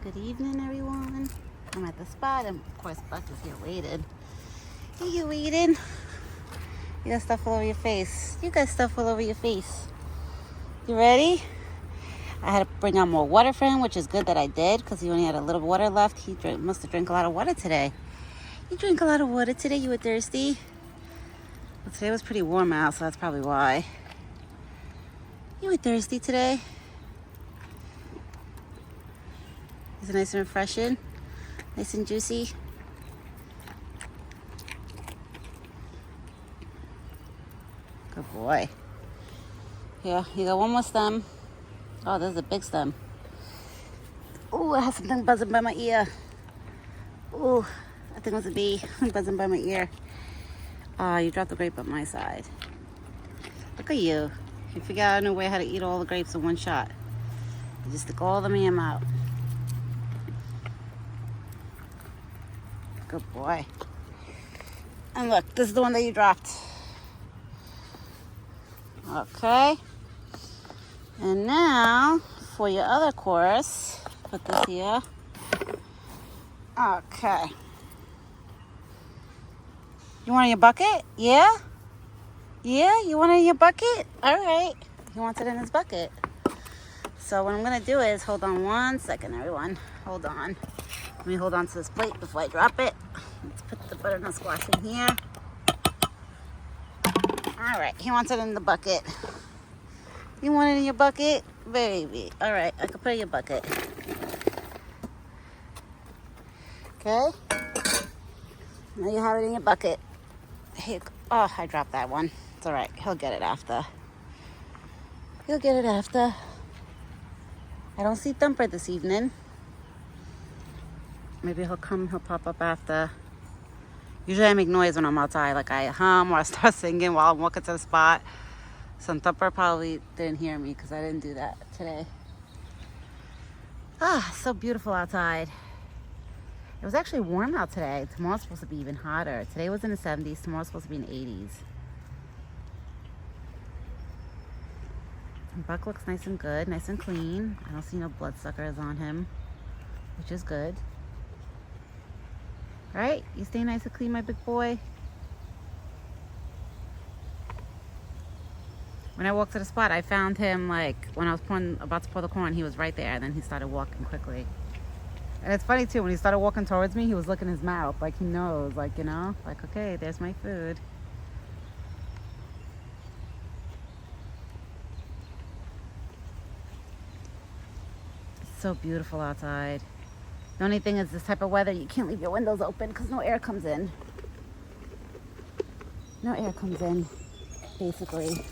Good evening, everyone. I'm at the spot, and of course, Buck is here waiting. Hey, you waiting? You got stuff all over your face. You got stuff all over your face. You ready? I had to bring out more water for him, which is good that I did, because he only had a little water left. He must have drank a lot of water today. You drank a lot of water today? You were thirsty? Well, today was pretty warm out, so that's probably why. You were thirsty today? Is it nice and refreshing? Nice and juicy? Good boy. Here, you got one more stem. Oh, there's a big stem. Ooh, I have something buzzing by my ear. Ooh, I think it was a bee buzzing by my ear. You dropped the grape on my side. Look at you. You figured out a new way how to eat all the grapes in one shot. You just stick all the yam out. Good boy. And look, this is the one that you dropped. Okay. And now, for your other course, put this here. Okay. You want it in your bucket? Yeah? Yeah? You want it in your bucket? All right. He wants it in his bucket. So what I'm going to do is, hold on one second, everyone. Hold on. Let me hold on to this plate before I drop it. Let's put the butternut squash in here. All right. He wants it in the bucket. You want it in your bucket? Baby. All right. I can put it in your bucket. Okay. Now you have it in your bucket. Here. Oh, I dropped that one. It's all right. He'll get it after. He'll get it after. I don't see Thumper this evening. Maybe he'll pop up after. Usually I make noise when I'm outside, like I hum or I start singing while I'm walking to the spot. So Thumper probably didn't hear me because I didn't do that today. So beautiful outside. It was actually warm out today. Tomorrow's supposed to be even hotter. Today was in the 70s. Tomorrow's supposed to be in the 80s. And Buck looks nice and good, nice and clean. I don't see no bloodsuckers on him, which is good. Right? You stay nice and clean, my big boy. When I walked to the spot, I found him, like, when I was about to pour the corn, he was right there, and then he started walking quickly. And it's funny, too, when he started walking towards me, he was licking his mouth, like he knows, like, you know, like, okay, there's my food. It's so beautiful outside. The only thing is this type of weather, you can't leave your windows open because no air comes in. No air comes in, basically.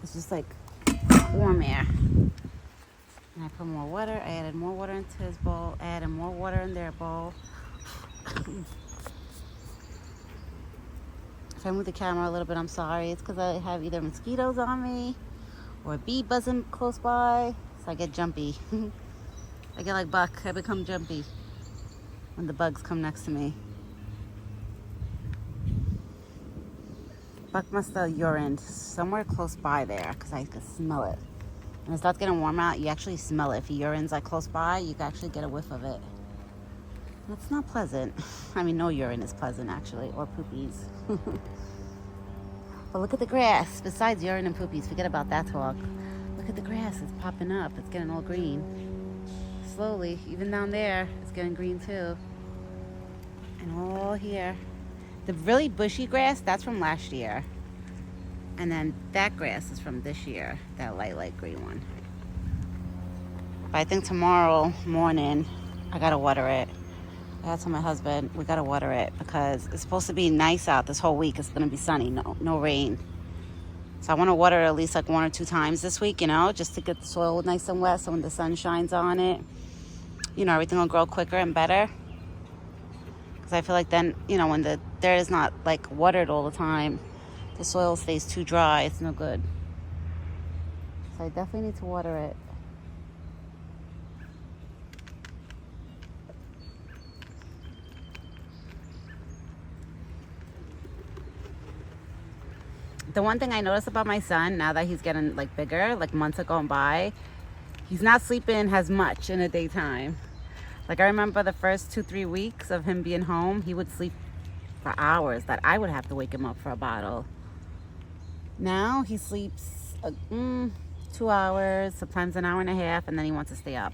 It's just like warm air. And I put more water. I added more water into his bowl. I added more water in their bowl. If I move the camera a little bit, I'm sorry. It's because I have either mosquitoes on me or a bee buzzing close by. So I get jumpy. I get like Buck. I become jumpy when the bugs come next to me. Buck must have urined somewhere close by there because I could smell it. When it starts getting warm out, you actually smell it. If he urines like close by, you can actually get a whiff of it. It's not pleasant. I mean, no urine is pleasant actually, or poopies. But look at the grass. Besides urine and poopies, forget about that talk. Look at the grass. It's popping up. It's getting all green. Slowly, even down there, it's getting green too. And all here. The really bushy grass, that's from last year. And then that grass is from this year, that light green one. But I think tomorrow morning, I gotta water it. I gotta tell my husband, we gotta water it because it's supposed to be nice out this whole week. It's gonna be sunny, no rain. So I wanna water it at least like 1 or 2 times this week, you know, just to get the soil nice and wet so when the sun shines on it, you know, everything will grow quicker and better. Because I feel like then, you know, when the dirt is not like watered all the time, the soil stays too dry. It's no good. So I definitely need to water it. The one thing I noticed about my son, now that he's getting like bigger, like months are going by, he's not sleeping as much in the daytime. Like I remember the first 2-3 weeks of him being home, he would sleep for hours that I would have to wake him up for a bottle. Now he sleeps 2 hours, sometimes an hour and a half, and then he wants to stay up.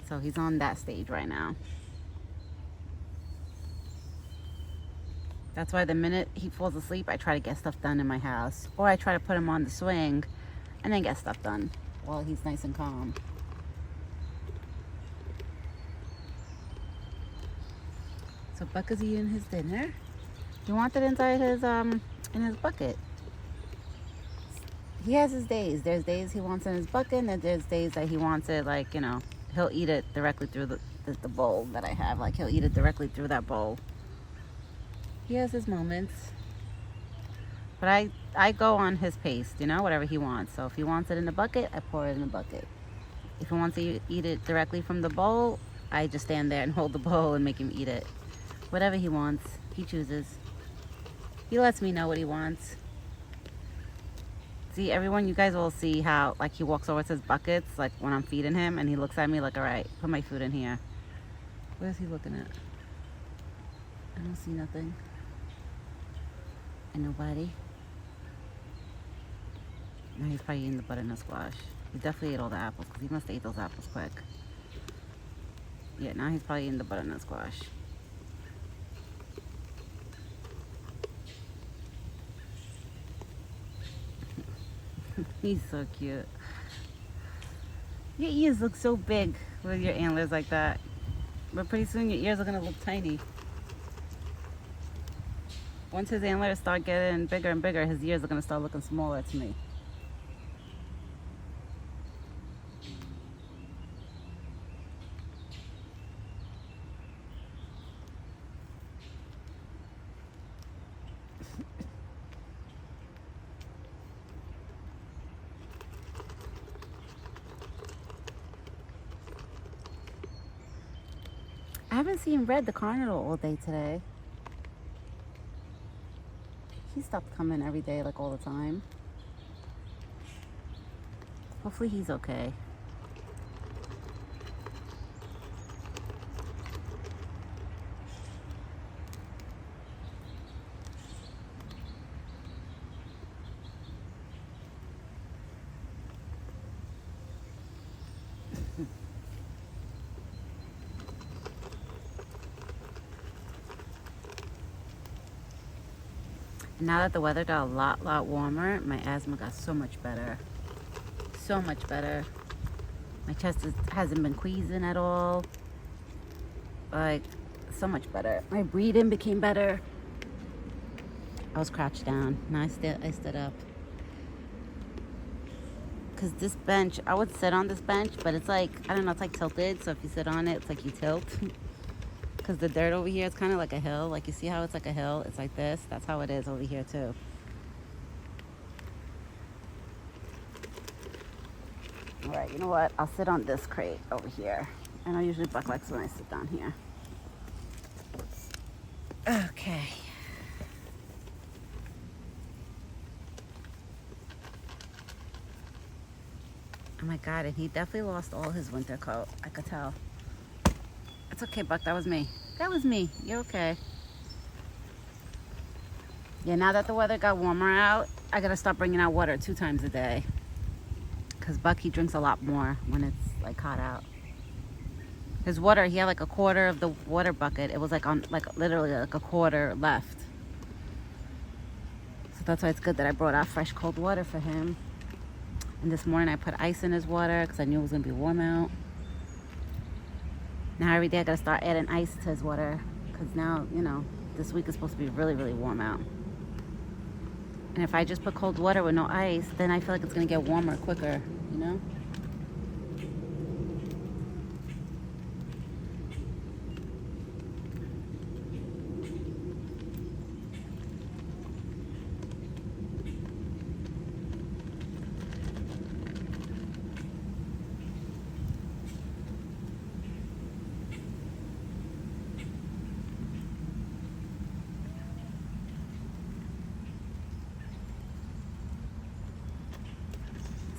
So he's on that stage right now. That's why the minute he falls asleep, I try to get stuff done in my house. Or I try to put him on the swing and then get stuff done while he's nice and calm. So Buck is eating his dinner. He wants it inside his in his bucket. He has his days. There's days he wants it in his bucket, and there's days that he wants it, like, you know, he'll eat it directly through the bowl that I have. Like, he'll eat it directly through that bowl. He has his moments. But I go on his pace, you know, whatever he wants. So if he wants it in the bucket, I pour it in the bucket. If he wants to eat it directly from the bowl, I just stand there and hold the bowl and make him eat it. Whatever he wants, he chooses. He lets me know what he wants. See, everyone, you guys will see how, like, he walks over to his buckets, like, when I'm feeding him, and he looks at me like, all right, put my food in here. What is he looking at? I don't see nothing. And nobody. Now he's probably eating the butternut squash. He definitely ate all the apples, because he must have ate those apples quick. Yeah, now he's probably eating the butternut squash. He's so cute. Your ears look so big with your antlers like that. But pretty soon your ears are going to look tiny. Once his antlers start getting bigger and bigger, his ears are going to start looking smaller to me. I haven't seen Red the Cardinal all day today. He stopped coming every day, like all the time. Hopefully he's okay. Now that the weather got a lot warmer, my asthma got so much better. So much better. My chest hasn't been queasing at all. Like, so much better. My breathing became better. I was crouched down. Now I stood up. Because this bench, I would sit on this bench, but it's like, I don't know, it's like tilted. So if you sit on it, it's like you tilt. Because the dirt over here is kind of like a hill. Like, you see how it's like a hill? It's like this. That's how it is over here, too. All right, you know what? I'll sit on this crate over here. And I usually buck legs when I sit down here. Okay. Oh, my God. And he definitely lost all his winter coat. I could tell. It's okay, Buck. That was me. That was me. You're okay. Yeah, now that the weather got warmer out, I gotta stop bringing out water 2 times a day. Because Buck, he drinks a lot more when it's, like, hot out. His water, he had, like, a quarter of the water bucket. It was, like, on, like, literally, like, a quarter left. So that's why it's good that I brought out fresh, cold water for him. And this morning I put ice in his water because I knew it was gonna be warm out. Now every day I gotta start adding ice to his water because now, you know, this week is supposed to be really warm out. And if I just put cold water with no ice, then I feel like it's gonna get warmer quicker, you know?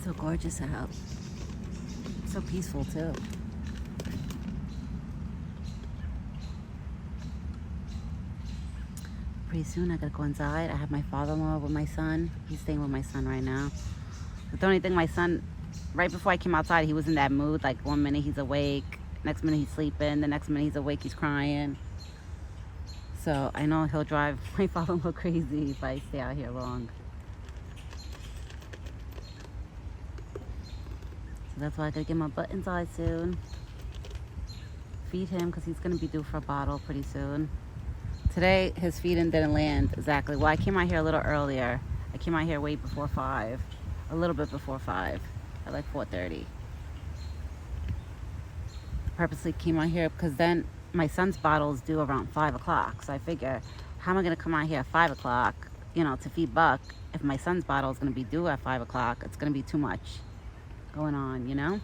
So gorgeous out. So peaceful too. pretty soon I gotta go inside. I have my father-in-law with my son. He's staying with my son right now. But the only thing, my son, right before I came outside, he was in that mood. Like, one minute he's awake, next minute he's sleeping, the next minute he's awake, he's crying. So I know he'll drive my father-in-law crazy if I stay out here long. So that's why I gotta get my butt inside soon. Feed him, because he's gonna be due for a bottle pretty soon. Today, his feeding didn't land exactly. Well, I came out here a little earlier. I came out here way before 5. A little bit before 5. At like 4:30. Purposely came out here because then my son's bottle is due around 5 o'clock. So I figure, how am I going to come out here at 5 o'clock, you know, to feed Buck? If my son's bottle is going to be due at 5 o'clock, it's going to be too much going on, you know?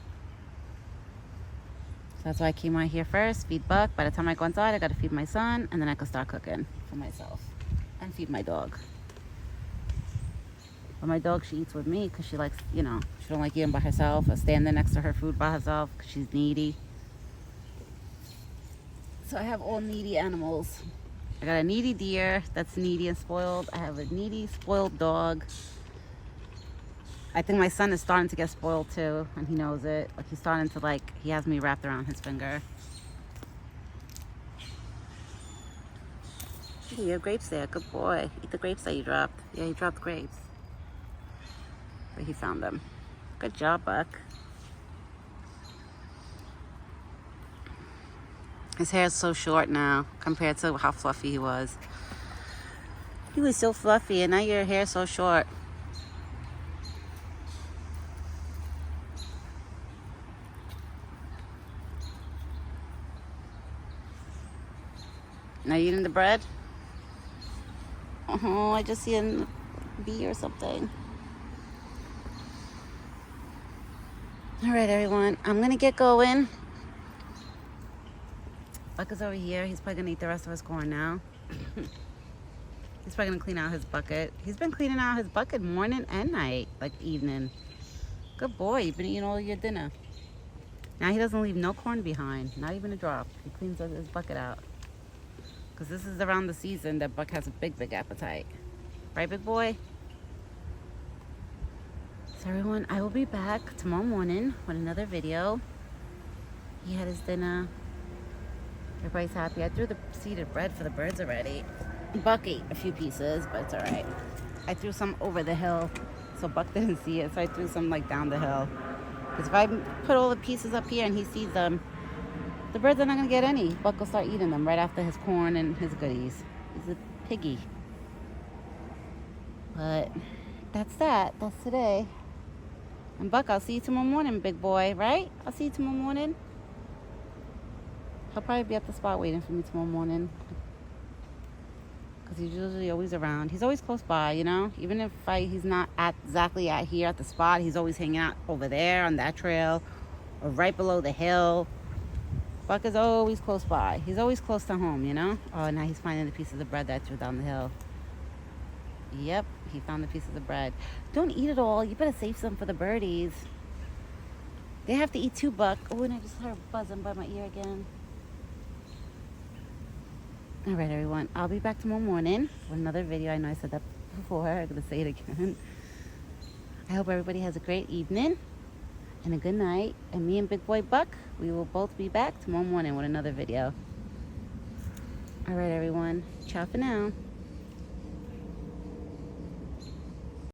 So that's why I came out here first, feed Buck. By the time I go inside, I got to feed my son, and then I can start cooking for myself and feed my dog. But my dog, she eats with me because she likes, you know, she don't like eating by herself or standing next to her food by herself because she's needy. So I have all needy animals. I got a needy deer that's needy and spoiled. I have a needy, spoiled dog. I think my son is starting to get spoiled too, and he knows it. Like, he's starting to, like, he has me wrapped around his finger. Hey, you have grapes there. Good boy. Eat the grapes that you dropped. Yeah, you dropped grapes. But he found them. Good job, Buck. His hair is so short now compared to how fluffy he was. He was so fluffy, and now your hair is so short. Now you eating the bread? Oh, I just see a bee or something. All right, everyone. I'm going to get going. Buck is over here. He's probably going to eat the rest of his corn now. He's probably going to clean out his bucket. He's been cleaning out his bucket morning and night, like evening. Good boy. You've been eating all your dinner. Now he doesn't leave no corn behind. Not even a drop. He cleans his bucket out. Because this is around the season that Buck has a big, big appetite. Right, big boy? So everyone, I will be back tomorrow morning with another video. He had his dinner. Everybody's happy. I threw the seeded bread for the birds already. Buck ate a few pieces, but it's all right. I threw some over the hill, so Buck didn't see it. So I threw some like down the hill. Because if I put all the pieces up here and he sees them, the birds are not going to get any. Buck will start eating them right after his corn and his goodies. He's a piggy. But that's that. That's today. And Buck, I'll see you tomorrow morning, big boy, right? I'll see you tomorrow morning. He'll probably be at the spot waiting for me tomorrow morning. Because he's usually always around. He's always close by, you know? Even if he's not exactly at here at the spot, he's always hanging out over there on that trail or right below the hill. Buck is always close by. He's always close to home, you know? Oh, now he's finding the pieces of bread that I threw down the hill. Yep, he found the pieces of bread. Don't eat it all. You better save some for the birdies. They have to eat too, Buck. Oh, and I just heard buzzing by my ear again. All right, everyone. I'll be back tomorrow morning with another video. I know I said that before. I'm going to say it again. I hope everybody has a great evening and a good night. And me and Big Boy Buck, we will both be back tomorrow morning with another video. All right, everyone. Ciao for now.